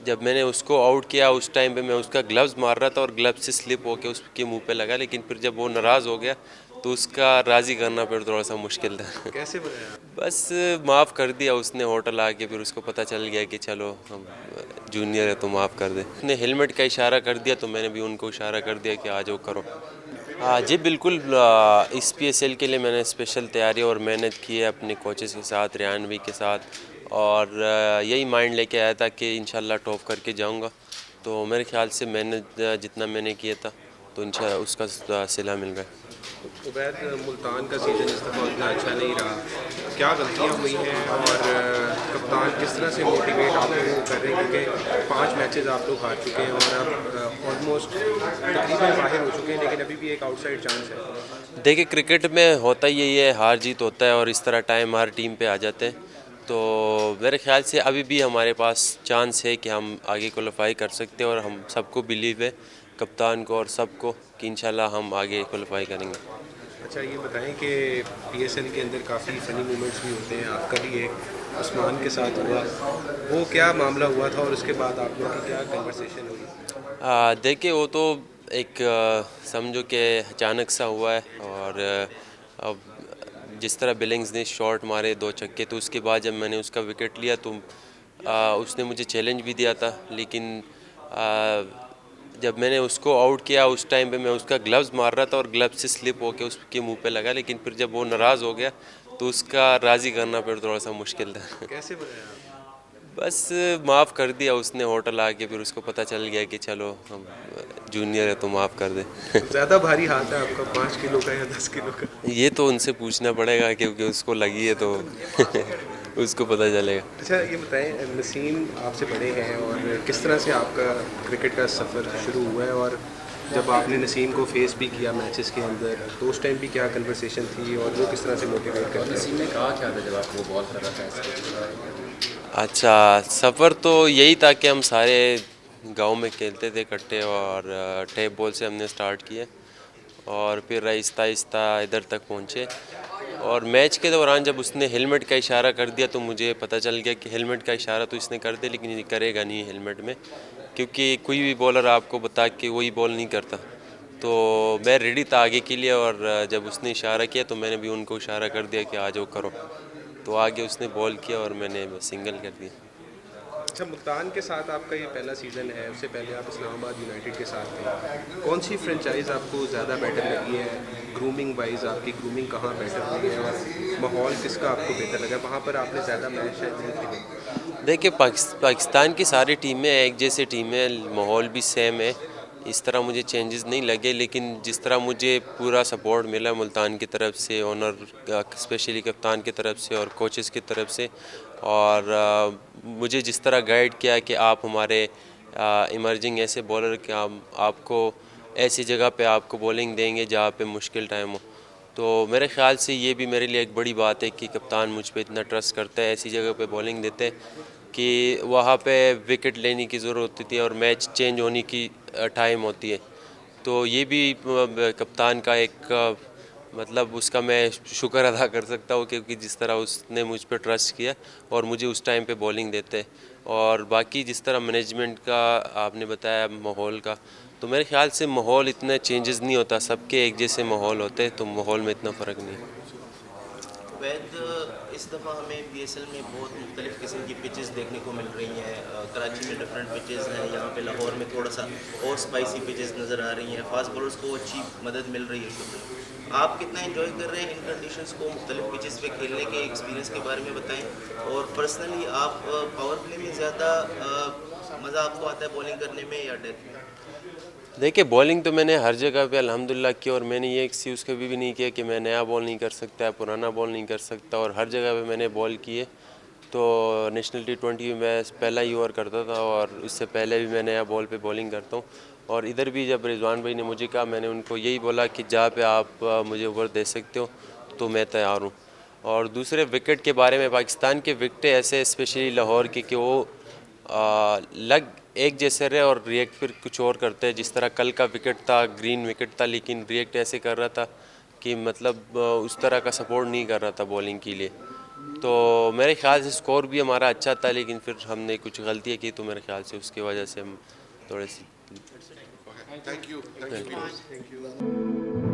जब मैंने उसको आउट किया उस टाइम पे मैं उसका ग्लव्स मार रहा था और ग्लव्स से स्लिप होके उसके मुंह पे लगा, लेकिन फिर जब वो नाराज़ हो गया तो उसका राज़ी करना फिर थोड़ा सा मुश्किल था। कैसे बनाया? बस माफ़ कर दिया उसने होटल आके, फिर उसको पता चल गया कि चलो हम जूनियर है तो माफ़ कर दे। उसने हेलमेट का इशारा कर दिया तो मैंने भी उनको इशारा कर दिया कि आ जाओ करो। हाँ जी बिल्कुल, इस PSL के लिए मैंने स्पेशल तैयारी और मेहनत की है अपने कोचेस के साथ, रेहान भाई के साथ, और यही माइंड लेके आया था कि इंशाल्लाह टॉप करके जाऊंगा। तो मेरे ख्याल से मेहनत जितना मैंने किया था तो इंशाल्लाह उसका सिला मिल रहा है। उबैद, मुल्तान का सीज़न इस दफ़ा उतना अच्छा नहीं रहा, क्या गलतियाँ हुई हैं और कप्तान किस तरह से मोटिवेट आप लोगों को कर रहे हैं, क्योंकि 5 मैचेस आप लोग हार चुके हैं और अब ऑलमोस्ट तकरीबन बाहर हो चुके हैं, लेकिन अभी भी एक आउटसाइड चांस है। देखिए क्रिकेट में होता ही यही है, हार जीत होता है और इस तरह टाइम हर टीम पे आ जाते हैं। तो मेरे ख्याल से अभी भी हमारे पास चांस है कि हम आगे क्वालिफाई कर सकते हैं और हम सबको बिलीव है, कप्तान को और सबको, कि इंशाल्लाह हम आगे क्वालिफाई करेंगे। अच्छा, ये बताएं कि PSL के अंदर काफ़ी फ़नी मोमेंट्स भी होते हैं, आपका भी एक उस्मान के साथ हुआ, वो क्या मामला हुआ था और उसके बाद आप लोगों की क्या कन्वर्सेशन हुई? देखिए वो तो एक समझो कि अचानक सा हुआ है, और अब जिस तरह बिलिंग्स ने शॉट मारे 2 छक्के, तो उसके बाद जब मैंने उसका विकेट लिया तो उसने मुझे चैलेंज भी दिया था, लेकिन आ, जब मैंने उसको आउट किया उस टाइम पे मैं उसका ग्लव्स मार रहा था और ग्लव्स से स्लिप होके उसके मुंह पे लगा, लेकिन फिर जब वो नाराज़ हो गया तो उसका राज़ी करना फिर थोड़ा सा मुश्किल था। कैसे बनाया? बस माफ़ कर दिया उसने होटल आके, फिर उसको पता चल गया कि चलो हम जूनियर है तो माफ़ कर दे। ज़्यादा भारी हाथ है आपका, 5 किलो का या 10 किलो का? ये तो उनसे पूछना पड़ेगा क्योंकि उसको लगी है तो उसको पता चलेगा। अच्छा, ये बताएं, नसीम आपसे बड़े हैं और किस तरह से आपका क्रिकेट का सफ़र शुरू हुआ है, और जब आपने नसीम को फेस भी किया मैचेस के अंदर तो उस टाइम भी क्या कन्वर्सेशन थी और वो किस तरह से मोटिवेट और करता नसीम है? ने कहा क्या था जब आपको बॉल कर रहा था ऐसे? अच्छा, सफ़र तो यही था कि हम सारे गांव में खेलते थे इकट्ठे, और टेप बॉल से हमने स्टार्ट किया और फिर आहिस्ता आहिस्ता इधर तक पहुँचे। और मैच के दौरान जब उसने हेलमेट का इशारा कर दिया तो मुझे पता चल गया कि हेलमेट का इशारा तो इसने कर दिया, लेकिन ये करेगा नहीं हेलमेट में, क्योंकि कोई भी बॉलर आपको बता के वही बॉल नहीं करता। तो मैं रेडी था आगे के लिए, और जब उसने इशारा किया तो मैंने भी उनको इशारा कर दिया कि आ जाओ करो। तो आगे उसने बॉल किया और मैंने सिंगल कर दिया। अच्छा, मुल्तान के साथ आपका ये पहला सीज़न है, उससे पहले आप इस्लामाबाद यूनाइटेड के साथ थे, कौन सी फ्रेंचाइज आपको ज़्यादा बेटर लगी है? ग्रूमिंग वाइज आपकी ग्रूमिंग कहाँ बेटर हुई है और माहौल किसका आपको बेहतर लगा? वहाँ पर आपने ज़्यादा मैच शायद नहीं खेले। देखिए पाकिस्तान की सारी टीमें एक जैसी टीमें, माहौल भी सेम है, इस तरह मुझे चेंजेस नहीं लगे, लेकिन जिस तरह मुझे पूरा सपोर्ट मिला मुल्तान की तरफ से, ओनर स्पेशली कप्तान की तरफ से और कोचेस की तरफ से, और मुझे जिस तरह गाइड किया कि आप हमारे इमर्जिंग ऐसे बॉलर कि हम आपको ऐसी जगह पे आपको बॉलिंग देंगे जहाँ पे मुश्किल टाइम हो। तो मेरे ख़्याल से ये भी मेरे लिए एक बड़ी बात है कि कप्तान मुझ पे इतना ट्रस्ट करता है, ऐसी जगह पे बॉलिंग देते हैं कि वहाँ पे विकेट लेने की ज़रूरत होती थी और मैच चेंज होने की टाइम होती है। तो ये भी कप्तान का एक मतलब उसका मैं शुक्र अदा कर सकता हूँ, क्योंकि जिस तरह उसने मुझ पर ट्रस्ट किया और मुझे उस टाइम पे बॉलिंग देते हैं। और बाकी जिस तरह मैनेजमेंट का आपने बताया माहौल का, तो मेरे ख्याल से माहौल इतना चेंजेस नहीं होता, सबके एक जैसे माहौल होते हैं, तो माहौल में इतना फ़र्क नहीं है। वैद, इस दफ़ा हमें PSL में बहुत मुख्तलिफ़ किस्म की पिचेस देखने को मिल रही हैं। कराची में डिफरेंट पिचेस हैं, यहाँ पे लाहौर में थोड़ा सा और स्पाइसी पिचेस नज़र आ रही हैं, फास्ट बॉलर्स को अच्छी मदद मिल रही है उसमें। आप कितना एंजॉय कर रहे हैं इन कंडीशंस को, मुख्तलिफ़ पिचेस पे खेलने के एक्सपीरियंस के बारे में बताएं। और पर्सनली आप पावर प्ले में ज़्यादा मज़ा आपको आता है बॉलिंग करने में या डेथ में? देखिए बॉलिंग तो मैंने हर जगह पे अल्हम्दुलिल्लाह की, और मैंने ये एक्सक्यूज़ कभी भी नहीं किया कि मैं नया बॉल नहीं कर सकता, पुराना बॉल नहीं कर सकता, और हर जगह पे मैंने बॉल किए। तो नेशनल T20 में पहला ही ओवर करता था, और इससे पहले भी मैं नया बॉल पे बॉलिंग करता हूँ। और इधर भी जब रिजवान भाई ने मुझे कहा, मैंने उनको यही बोला कि जहाँ पे आप मुझे ओवर दे सकते हो तो मैं तैयार हूँ। और दूसरे विकेट के बारे में, पाकिस्तान के विकेट ऐसे स्पेशली लाहौर के कि वो लग एक जैसे रहे और रिएक्ट फिर कुछ और करते हैं। जिस तरह कल का विकेट था, ग्रीन विकेट था, लेकिन रिएक्ट ऐसे कर रहा था कि मतलब उस तरह का सपोर्ट नहीं कर रहा था बॉलिंग के लिए। तो मेरे ख्याल से स्कोर भी हमारा अच्छा था, लेकिन फिर हमने कुछ गलतियाँ की तो मेरे ख्याल से उसकी वजह से हम थोड़े सी Thank you.